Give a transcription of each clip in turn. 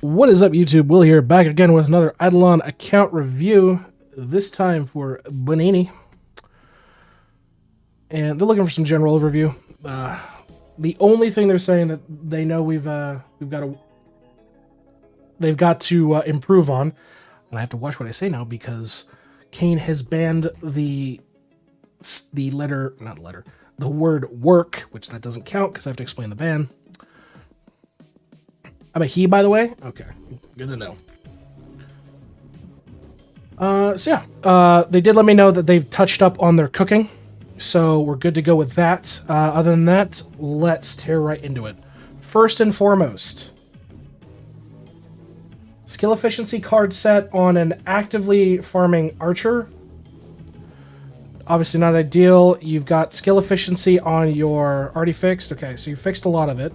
What is up, YouTube? Will here, back again with another Eidolon account review, this time for Banaanen. And they're looking for some general overview. The only thing they're saying that they know they've got to improve on, and I have to watch what I say now because Kane has banned the word work, which that doesn't count because I have to explain the ban. I'm a he, by the way. Okay, good to know. They did let me know that they've touched up on their cooking, so we're good to go with that. Other than that, let's tear right into it. First and foremost, skill efficiency card set on an actively farming archer. Obviously not ideal. You've got skill efficiency on your already fixed. Okay, so you fixed a lot of it.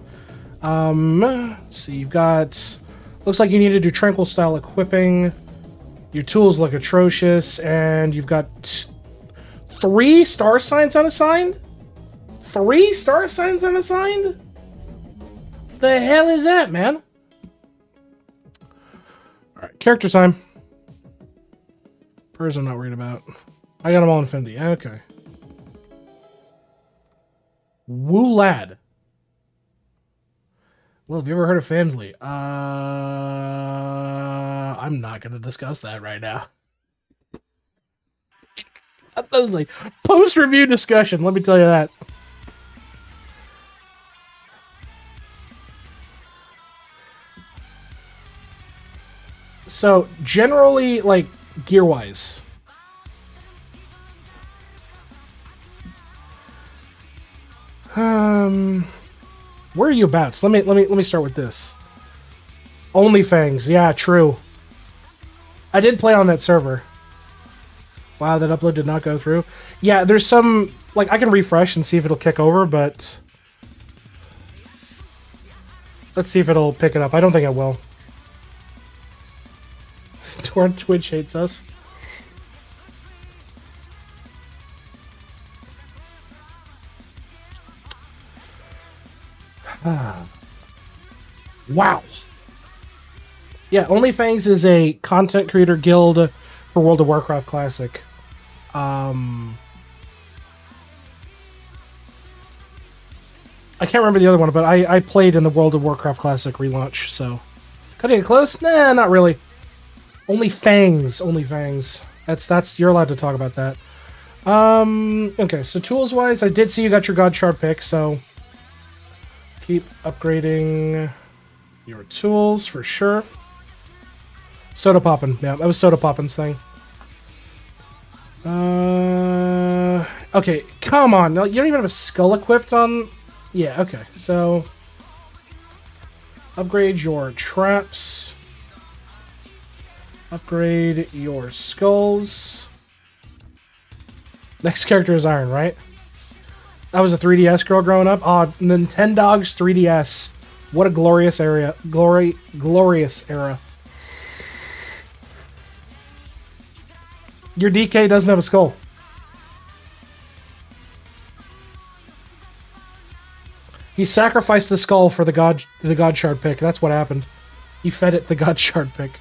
Let's see, you've got, looks like you need to do tranquil style equipping. Your tools look atrocious, and you've got 3 star signs unassigned? 3 star signs unassigned? The hell is that, man? Alright, character time. Birds I'm not worried about. I got them all infinity. Okay. Woo lad. Well, have you ever heard of Fansly? I'm not going to discuss that right now. That was like post-review discussion, let me tell you that. So, generally, like, gear-wise. Where are you about? Let me start with this. OnlyFangs, yeah, true. I did play on that server. Wow, that upload did not go through. Yeah, there's some, like, I can refresh and see if it'll kick over, but let's see if it'll pick it up. I don't think it will. Twitch hates us. Wow. Yeah, OnlyFangs is a content creator guild for World of Warcraft Classic. I can't remember the other one, but I played in the World of Warcraft Classic relaunch, so. Cutting it close? Nah, not really. OnlyFangs. That's you're allowed to talk about that. Okay, so tools-wise, I did see you got your God Shard pick, so keep upgrading your tools for sure. Soda Poppin'. Yeah, that was Soda Poppin's thing. Okay, come on. You don't even have a skull equipped on... Yeah, okay. So, upgrade your traps. Upgrade your skulls. Next character is Iron, right? I was a 3DS girl growing up. Oh, Nintendogs 3DS. What a glorious area. Glorious era. Your DK doesn't have a skull. He sacrificed the skull for the God Shard pick. That's what happened. He fed it the God Shard pick.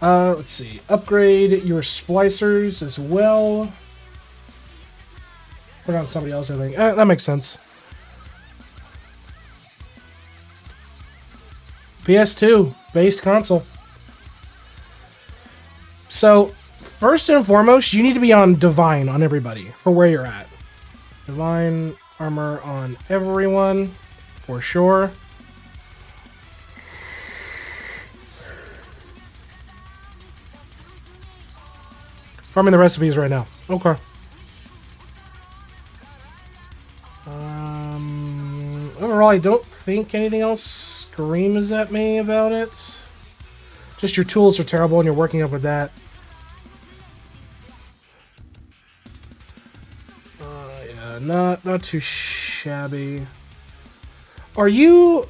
Let's see. Upgrade your splicers as well. Put on somebody else, I think. That makes sense. PS2 based console. So, first and foremost, you need to be on Divine on everybody for where you're at. Divine armor on everyone, for sure. Farming the recipes right now. Okay. Overall, I don't think anything else screams at me about it. Just your tools are terrible and you're working up with that. Yeah, not too shabby. Are you...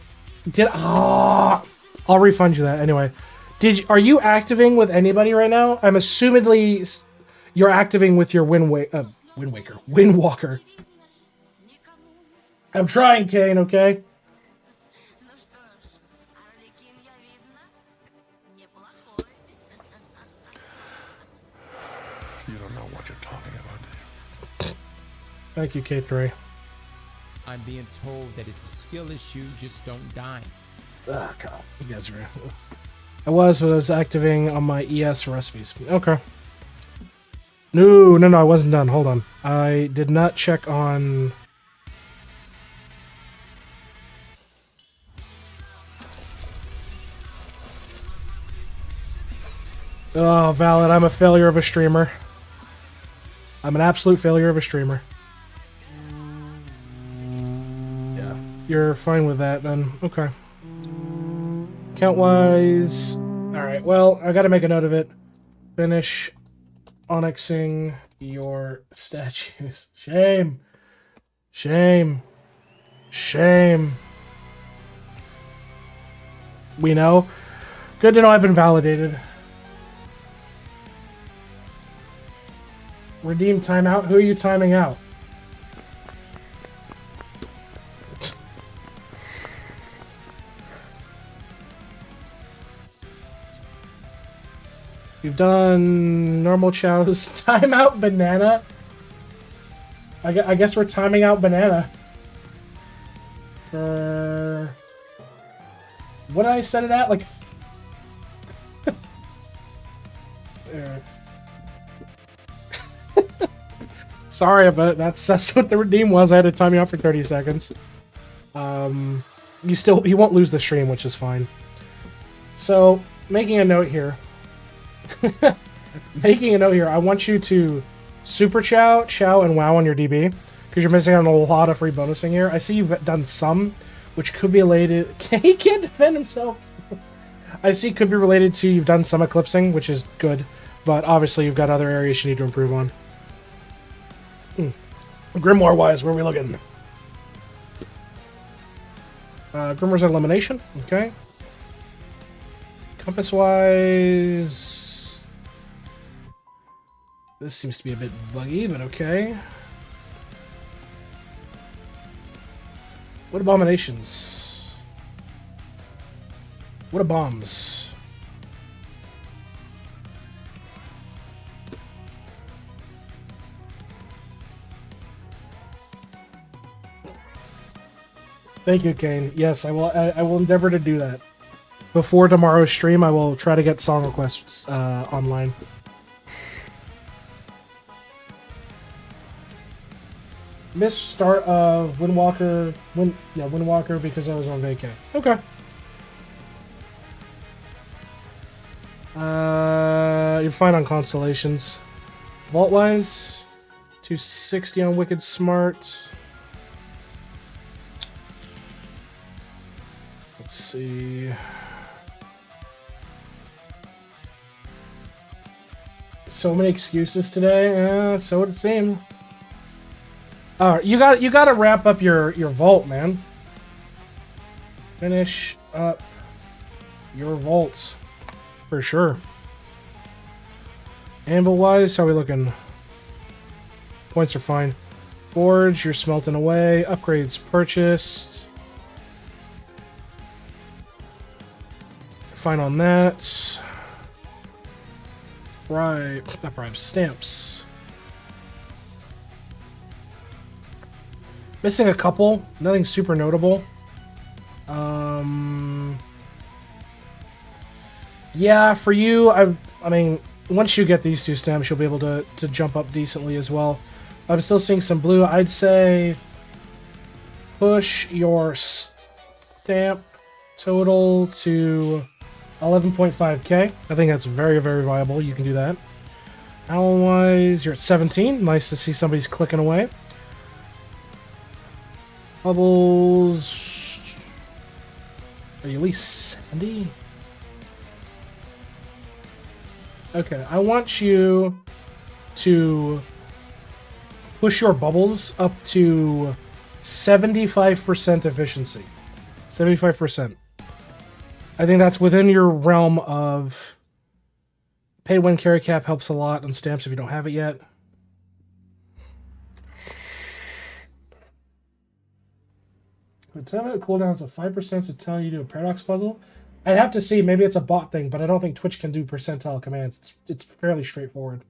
I'll refund you that anyway. Are you activating with anybody right now? I'm assumedly you're activating with your Windwalker. I'm trying, Kane, okay? Thank you, K3. I'm being told that it's a skill issue, just don't die. Oh, God. You guys are... I was activating on my ES recipes. Okay. No, I wasn't done. Hold on. I did not check on... Oh, Valid, I'm a failure of a streamer. I'm an absolute failure of a streamer. Yeah. You're fine with that, then. Okay. Count-wise... Alright, well, I gotta make a note of it. Finish onyxing your statues. Shame. Shame. Shame. We know. Good to know I've been validated. Redeem timeout? Who are you timing out? You've done normal chows. Timeout banana? I guess we're timing out banana. For... What did I set it at? Like... Sorry, but that's what the redeem was. I had to time you out for 30 seconds. He won't lose the stream, which is fine. So, making a note here. I want you to super chow, and wow on your DB, because you're missing out on a lot of free bonusing here. I see you've done some, which could be related... He can't defend himself. I see could be related to you've done some eclipsing, which is good, but obviously you've got other areas you need to improve on. Grimoire-wise, where are we looking? Grimoire's elimination, okay. Compass-wise... This seems to be a bit buggy, but okay. What abominations? What are bombs? Thank you, Kane. Yes, I will. I will endeavor to do that. Before tomorrow's stream, I will try to get song requests online. Missed start of Windwalker. Windwalker because I was on vacay. Okay. You're fine on constellations. Vault-wise, 260 on Wicked Smart. Let's see. So many excuses today. So it seemed. You got to wrap up your vault, man. Finish up your vaults for sure. Anvil wise, how are we looking? Points are fine. Forge, you're smelting away. Upgrades purchased. Fine on that. Bribe, not bribes, stamps. Missing a couple, nothing super notable. Yeah, for you, I mean, once you get these two stamps, you'll be able to jump up decently as well. I'm still seeing some blue. I'd say push your stamp total to 11.5k. I think that's very, very viable. You can do that. Owl-wise, you're at 17. Nice to see somebody's clicking away. Bubbles... Are you at least 70? Okay, I want you to push your bubbles up to 75% efficiency. 75%. I think that's within your realm of... Pay when carry cap helps a lot on stamps if you don't have it yet. But 10-minute cooldowns of 5% to tell you to do a paradox puzzle. I'd have to see. Maybe it's a bot thing, but I don't think Twitch can do percentile commands. It's fairly straightforward.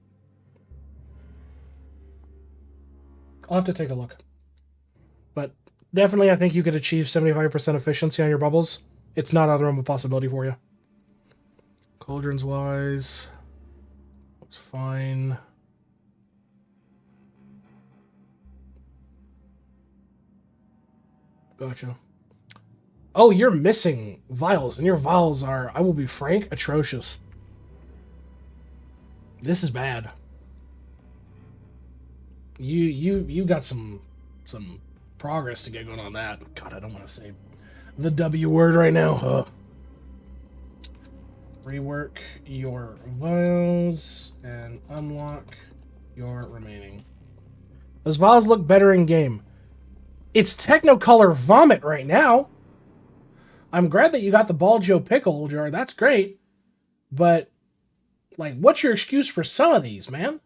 I'll have to take a look. But definitely, I think you could achieve 75% efficiency on your bubbles. It's not out of the realm of possibility for you. Cauldrons wise, looks fine. Gotcha. Oh, you're missing vials, and your vials are, I will be frank, atrocious. This is bad. You got some progress to get going on that. God, I don't want to say the W word right now. Huh. Rework your vials and unlock your remaining. Those vials look better in game. It's Technicolor Vomit right now. I'm glad that you got the Ball Joe Pickle jar. That's great. But, like, what's your excuse for some of these, man?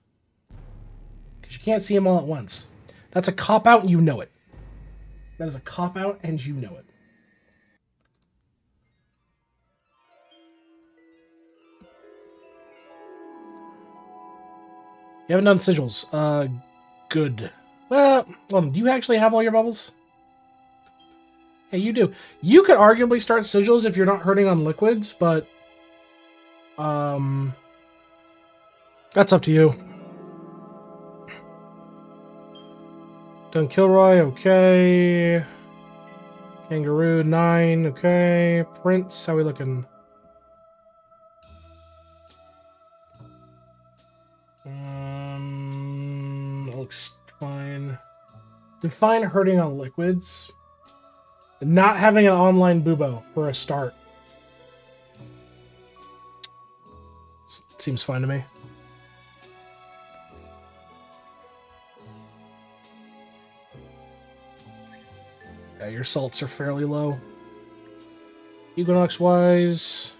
Because you can't see them all at once. That's a cop-out and you know it. That is a cop-out and you know it. You haven't done sigils. Good. Well, do you actually have all your bubbles? Yeah, you do. You could arguably start sigils if you're not hurting on liquids, but that's up to you. Done Kilroy, okay. Kangaroo, 9, okay. Prince, how we looking? That looks fine. Define hurting on liquids. Not having an online bubo for a start. Seems fine to me. Yeah, your salts are fairly low. Equinox-wise...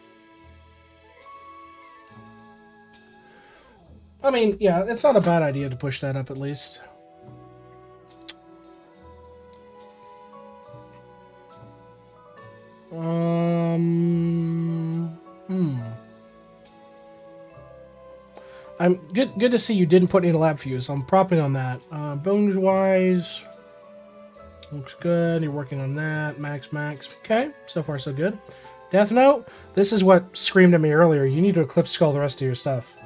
I mean, yeah, it's not a bad idea to push that up at least. I'm good to see you didn't put any lab fuse. I'm propping on that. Bones wise, looks good. You're working on that. Max. Okay, so far so good. Death Note, this is what screamed at me earlier. You need to Eclipse Skull the rest of your stuff.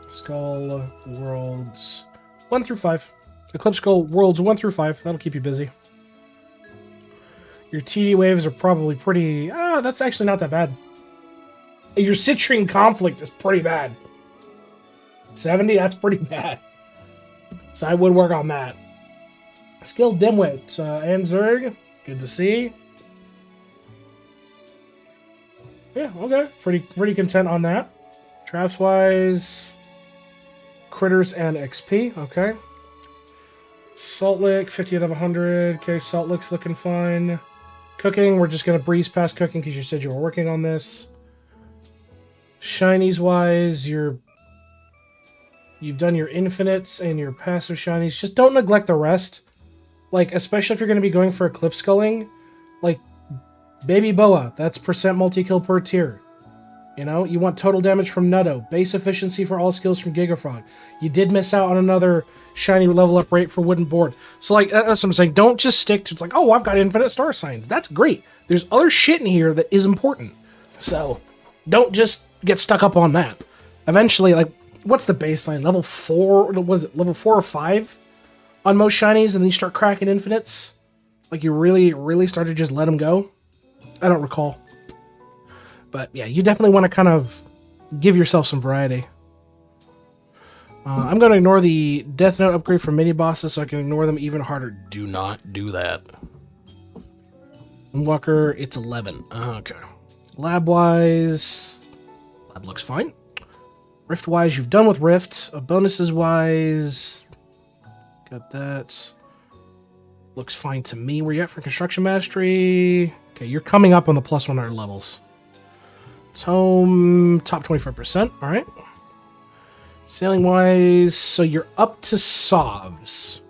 Skull Worlds 1 through 5. Eclipse Skull Worlds 1 through 5. That'll keep you busy. Your TD waves are probably pretty... that's actually not that bad. Your Citrine Conflict is pretty bad. 70, that's pretty bad. So I would work on that. Skilled Dimwit and Zerg. Good to see. Yeah, okay. Pretty content on that. Traps-wise... Critters and XP, okay. Salt Lick, 50 out of 100. Okay, Salt Lick's looking fine. Cooking, we're just going to breeze past cooking because you said you were working on this. Shinies-wise, you've done your infinites and your passive shinies. Just don't neglect the rest. Like, especially if you're going to be going for Eclipse Sculling. Like, Baby Boa, that's percent multi-kill per tier. You know, you want total damage from Nutto. Base efficiency for all skills from Gigafrog. You did miss out on another shiny level up rate for Wooden Board. So, like, that's what I'm saying. Don't just stick to, it's like, oh, I've got infinite star signs. That's great. There's other shit in here that is important. So, don't just get stuck up on that. Eventually, like, what's the baseline? Level 4? What is it? Level 4 or 5 on most shinies, and then you start cracking infinites? Like, you really start to just let them go? I don't recall. But yeah, you definitely want to kind of give yourself some variety. I'm going to ignore the Death Note upgrade for mini bosses so I can ignore them even harder. Do not do that. Walker, it's 11. Okay. Lab-wise, lab looks fine. Rift-wise, you've done with Rift. Bonuses-wise, got that. Looks fine to me. Where you at for Construction Mastery? Okay, you're coming up on the plus 100 levels. It's home, top 25%, alright. Sailing wise, so you're up to Sovs.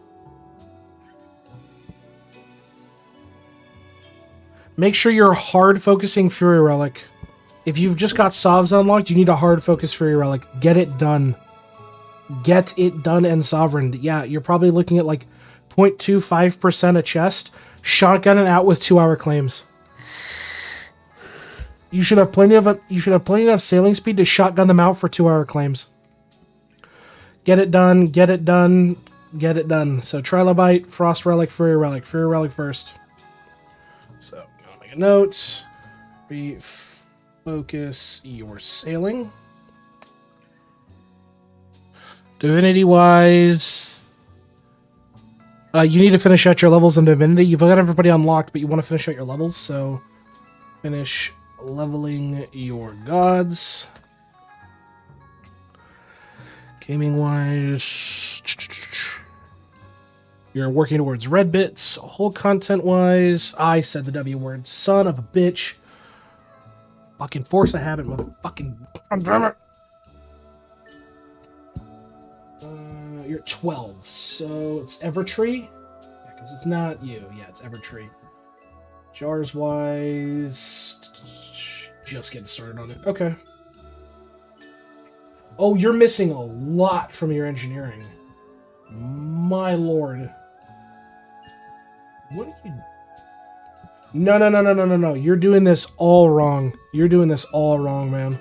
Make sure you're hard focusing Fury Relic. If you've just got Sovs unlocked, you need a hard focus Fury Relic. Get it done. Get it done and sovereign. Yeah, you're probably looking at like 0.25% a chest. Shotgun it out with 2-hour claims. You should have plenty of sailing speed to shotgun them out for 2-hour claims. Get it done, get it done, get it done. So Trilobite, Frost Relic, Fury Relic first. So I'm gonna make a note. Refocus your sailing. Divinity wise, you need to finish out your levels in Divinity. You've got everybody unlocked, but you want to finish out your levels, so finish leveling your gods. Gaming wise, you're working towards red bits. Whole content wise, I said the W word. Son of a bitch. Fucking force a habit, motherfucking. Damn it. You're 12, so it's Evertree? Yeah, because it's not you. Yeah, it's Evertree. Jars wise, just getting started on it. Okay. Oh, you're missing a lot from your engineering. My lord. What are you... No. You're doing this all wrong. You're doing this all wrong, man.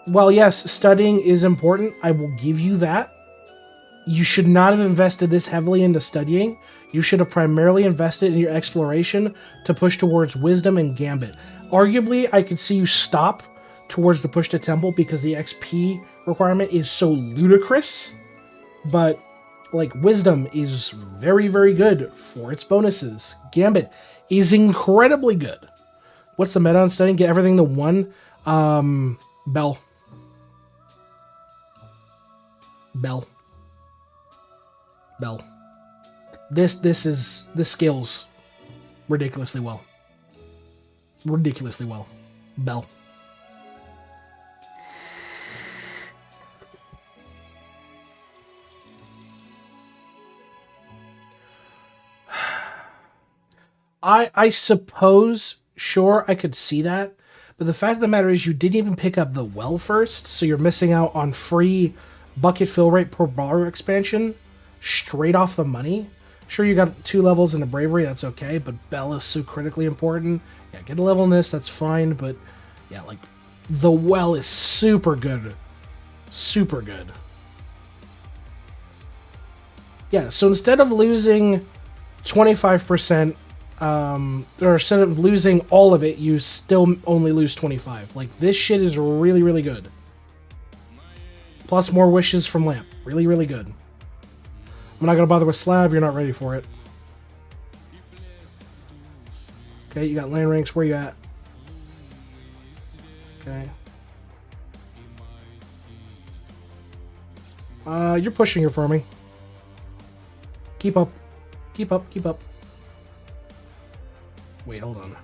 Well, yes, studying is important. I will give you that. You should not have invested this heavily into studying. You should have primarily invested in your exploration to push towards wisdom and gambit. Arguably, I could see you stop towards the push to temple because the XP requirement is so ludicrous. But, like, wisdom is very, very good for its bonuses. Gambit is incredibly good. What's the meta on studying? Get everything to 1. Bell. This scales ridiculously well. Bell. I suppose, sure, I could see that, but the fact of the matter is you didn't even pick up the well first, so you're missing out on free bucket fill rate per bar expansion straight off the money. Sure, you got 2 levels in the bravery, that's okay, but Bell is so critically important. Yeah, get a level in this, that's fine, but yeah, like, the well is super good. Super good. Yeah, so instead of losing 25%, or instead of losing all of it, you still only lose 25. Like, this shit is really, really good. Plus more wishes from Lamp. Really, really good. I'm not going to bother with Slab. You're not ready for it. Okay, you got land ranks. Where you at? Okay. You're pushing your farming. Keep up. Keep up. Wait, hold on.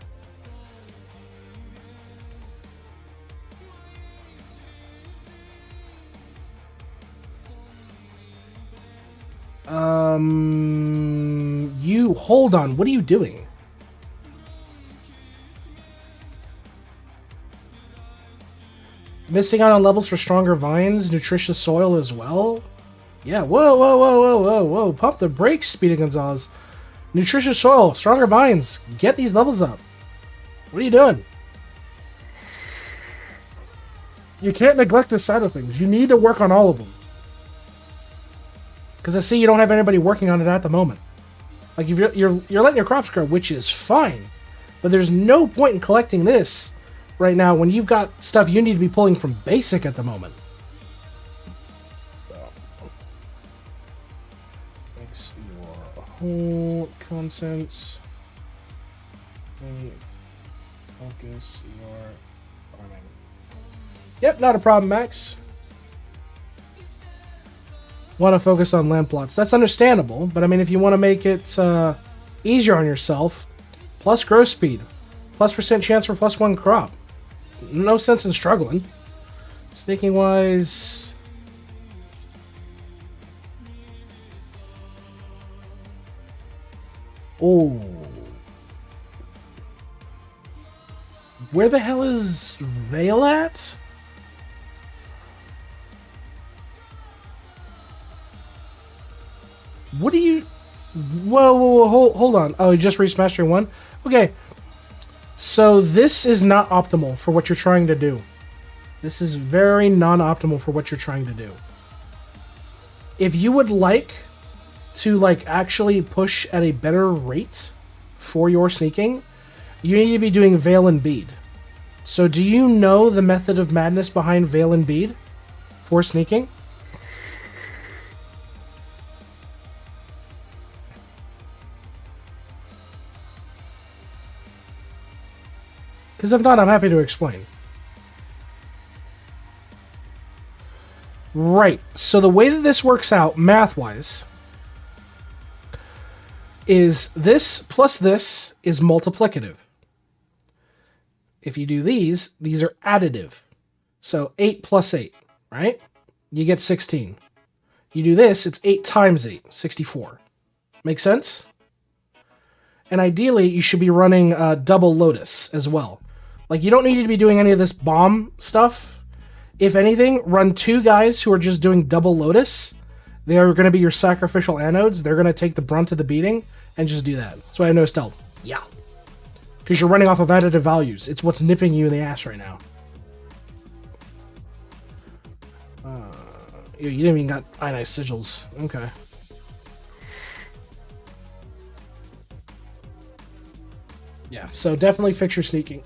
You hold on. What are you doing? Missing out on levels for stronger vines, nutritious soil as well. Yeah, whoa. Pump the brakes, Speedy Gonzalez. Nutritious soil, stronger vines. Get these levels up. What are you doing? You can't neglect this side of things. You need to work on all of them. Because I see you don't have anybody working on it at the moment. Like, if you're letting your crops grow, which is fine. But there's no point in collecting this right now when you've got stuff you need to be pulling from basic at the moment. Fix your whole content. Focus your farming. Yep, not a problem, Max. Want to focus on land plots. That's understandable, but I mean, if you want to make it easier on yourself, plus growth speed, plus % chance for +1 crop. No sense in struggling. Snaking wise... Oh. Where the hell is Vale at? What do you... Whoa, hold on. Oh, just reached Mastery 1? Okay. So this is not optimal for what you're trying to do. This is very non-optimal for what you're trying to do. If you would like to, like, actually push at a better rate for your sneaking, you need to be doing Veil and Bead. So do you know the method of madness behind Veil and Bead for sneaking? Because if not, I'm happy to explain. Right. So the way that this works out, math-wise, is this plus this is multiplicative. If you do these are additive. So 8 plus 8, right? You get 16. You do this, it's 8 times 8, 64. Make sense? And ideally, you should be running double Lotus as well. Like, you don't need to be doing any of this bomb stuff. If anything, run 2 guys who are just doing double Lotus. They are going to be your sacrificial anodes. They're going to take the brunt of the beating and just do that. That's why I know stealth. Yeah. Because you're running off of additive values. It's what's nipping you in the ass right now. You didn't even got ionized sigils. Okay. Yeah, so definitely fix your sneaking.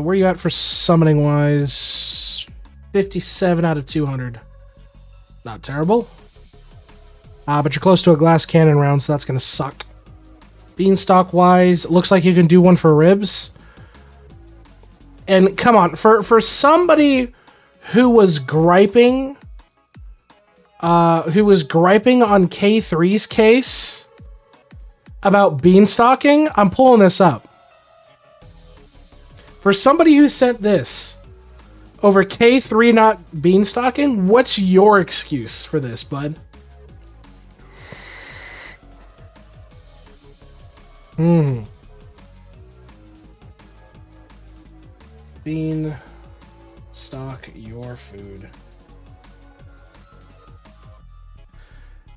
Where you at for summoning wise? 57 out of 200. Not terrible. But you're close to a glass cannon round, so that's going to suck. Beanstalk wise, looks like you can do one for ribs. And come on, for somebody who was griping on K3's case about beanstalking, I'm pulling this up. For somebody who sent this over K3 not beanstalking, what's your excuse for this, bud? Beanstalk your food.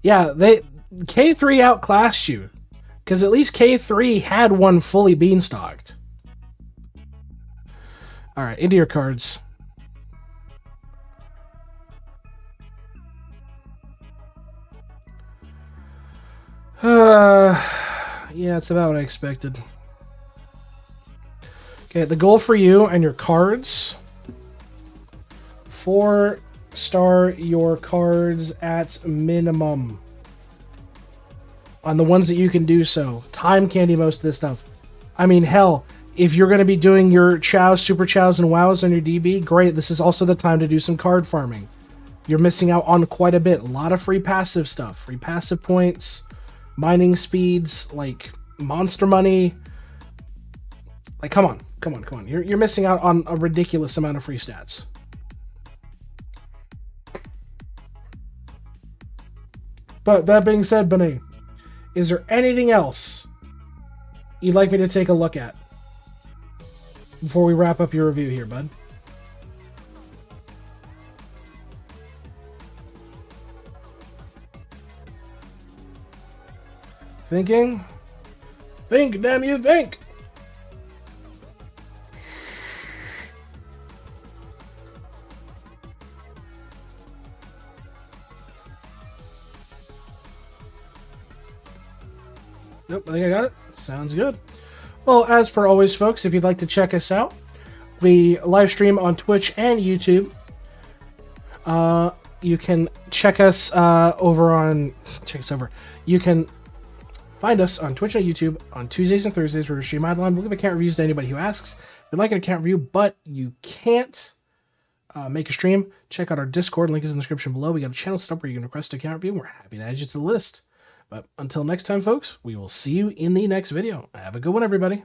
Yeah, K3 outclassed you. Because at least K3 had one fully beanstalked. Alright, into your cards. Yeah, it's about what I expected. Okay, the goal for you and your cards. 4-star your cards at minimum. On the ones that you can do so. Time candy most of this stuff. I mean, hell, if you're going to be doing your Chows, Super Chows, and Wows on your DB, great. This is also the time to do some card farming. You're missing out on quite a bit. A lot of free passive stuff. Free passive points, mining speeds, like monster money. Like, come on. You're missing out on a ridiculous amount of free stats. But that being said, Benny, is there anything else you'd like me to take a look at before we wrap up your review here, bud? Thinking? Think, damn you, think! Nope, I think I got it. Sounds good. Well, as per always, folks, if you'd like to check us out, we live stream on Twitch and YouTube. You can check us You can find us on Twitch and YouTube on Tuesdays and Thursdays where we stream Headline. We'll give account reviews to anybody who asks. If you'd like an account review, but you can't make a stream, check out our Discord. Link is in the description below. We got a channel set up where you can request an account review. We're happy to add you to the list. But until next time, folks, we will see you in the next video. Have a good one, everybody.